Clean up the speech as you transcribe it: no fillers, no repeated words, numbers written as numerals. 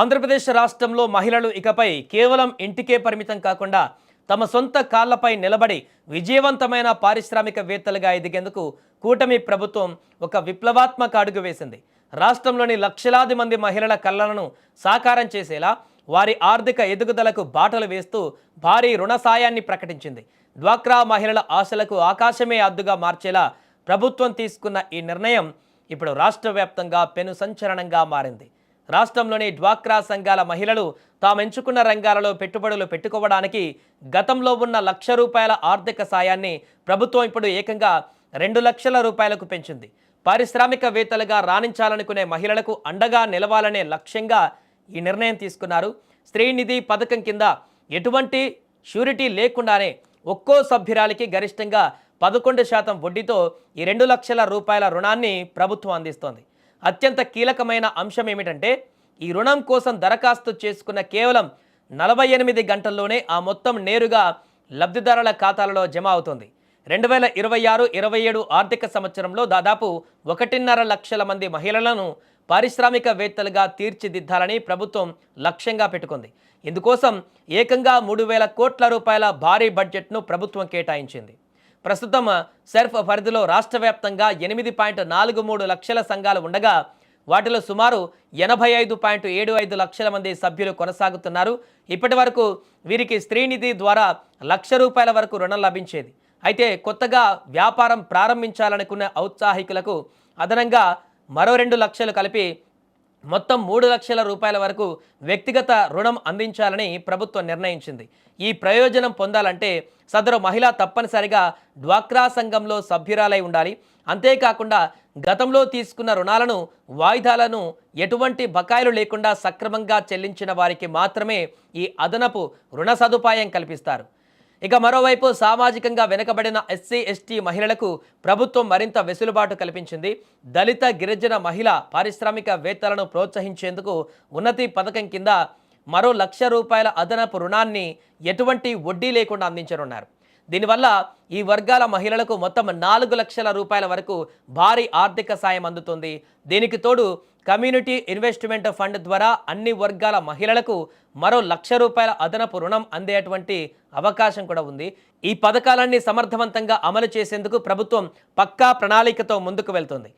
ఆంధ్రప్రదేశ్ రాష్ట్రంలో మహిళలు ఇకపై కేవలం ఇంటికే పరిమితం కాకుండా తమ సొంత కాళ్లపై నిలబడి విజయవంతమైన పారిశ్రామికవేత్తలుగా ఎదిగేందుకు కూటమి ప్రభుత్వం ఒక విప్లవాత్మక అడుగు వేసింది. రాష్ట్రంలోని లక్షలాది మంది మహిళల కలలను సాకారం చేసేలా వారి ఆర్థిక ఎదుగుదలకు బాటలు వేస్తూ భారీ రుణ సాయాన్ని ప్రకటించింది. డ్వాక్రా మహిళల ఆశలకు ఆకాశమే అద్దుగా మార్చేలా ప్రభుత్వం తీసుకున్న ఈ నిర్ణయం ఇప్పుడు రాష్ట్ర వ్యాప్తంగా పెను సంచలనంగా మారింది. రాష్ట్రంలోని డ్వాక్రా సంఘాల మహిళలు తామెంచుకున్న రంగాలలో పెట్టుబడులు పెట్టుకోవడానికి గతంలో ఉన్న ₹1,00,000 ఆర్థిక సాయాన్ని ప్రభుత్వం ఇప్పుడు ఏకంగా ₹2,00,000కు పెంచింది. పారిశ్రామికవేత్తలుగా రాణించాలనుకునే మహిళలకు అండగా నిలవాలనే లక్ష్యంగా ఈ నిర్ణయం తీసుకున్నారు. స్త్రీనిధి పథకం కింద ఎటువంటి షూరిటీ లేకుండానే ఒక్కో సభ్యురాలికి గరిష్టంగా 11% వడ్డీతో ఈ ₹2,00,000 రుణాన్ని ప్రభుత్వం అందిస్తోంది. అత్యంత కీలకమైన అంశం ఏమిటంటే ఈ రుణం కోసం దరఖాస్తు చేసుకున్న కేవలం 48 గంటల్లోనే ఆ మొత్తం నేరుగా లబ్ధిదారుల ఖాతాలలో జమ అవుతుంది. 2026-27 ఆర్థిక సంవత్సరంలో దాదాపు 1.5 లక్షల మంది మహిళలను పారిశ్రామికవేత్తలుగా తీర్చిదిద్దాలని ప్రభుత్వం లక్ష్యంగా పెట్టుకుంది. ఇందుకోసం ఏకంగా ₹3,000 కోట్ల భారీ బడ్జెట్ను ప్రభుత్వం కేటాయించింది. ప్రస్తుతం సెర్ఫ్ పరిధిలో రాష్ట్ర వ్యాప్తంగా 8.43 లక్షల సంఘాలు ఉండగా వాటిలో సుమారు 85.75 లక్షల మంది సభ్యులు కొనసాగుతున్నారు. ఇప్పటి వరకు వీరికి స్త్రీనిధి ద్వారా ₹1,00,000 వరకు రుణం లభించేది. అయితే కొత్తగా వ్యాపారం ప్రారంభించాలనుకున్న ఔత్సాహికులకు అదనంగా మరో 2 లక్షలు కలిపి మొత్తం ₹3,00,000 వరకు వ్యక్తిగత రుణం అందించాలని ప్రభుత్వం నిర్ణయించింది. ఈ ప్రయోజనం పొందాలంటే సదరు మహిళ తప్పనిసరిగా డ్వాక్రా సంఘంలో సభ్యురాలై ఉండాలి. అంతేకాకుండా గతంలో తీసుకున్న రుణాలను వాయిదాలను ఎటువంటి బకాయిలు లేకుండా సక్రమంగా చెల్లించిన వారికి మాత్రమే ఈ అదనపు రుణ సదుపాయం కల్పిస్తారు. ఇక మరోవైపు సామాజికంగా వెనుకబడిన ఎస్సీ/ఎస్టీ మహిళలకు ప్రభుత్వం మరింత వెసులుబాటు కల్పించింది. దళిత గిరిజన మహిళా పారిశ్రామికవేత్తలను ప్రోత్సహించేందుకు ఉన్నతి పథకం కింద మరో ₹1,00,000 అదనపు రుణాన్ని ఎటువంటి వడ్డీ లేకుండా అందించనున్నారు. దీనివల్ల ఈ వర్గాల మహిళలకు మొత్తం ₹4,00,000 వరకు భారీ ఆర్థిక సాయం అందుతుంది. దీనికి తోడు కమ్యూనిటీ ఇన్వెస్ట్మెంట్ ఫండ్ ద్వారా అన్ని వర్గాల మహిళలకు మరో ₹1,00,000 అదనపు రుణం అందేటువంటి అవకాశం కూడా ఉంది. ఈ పథకాలన్నీ సమర్థవంతంగా అమలు చేసేందుకు ప్రభుత్వం పక్కా ప్రణాళికతో ముందుకు వెళ్తుంది.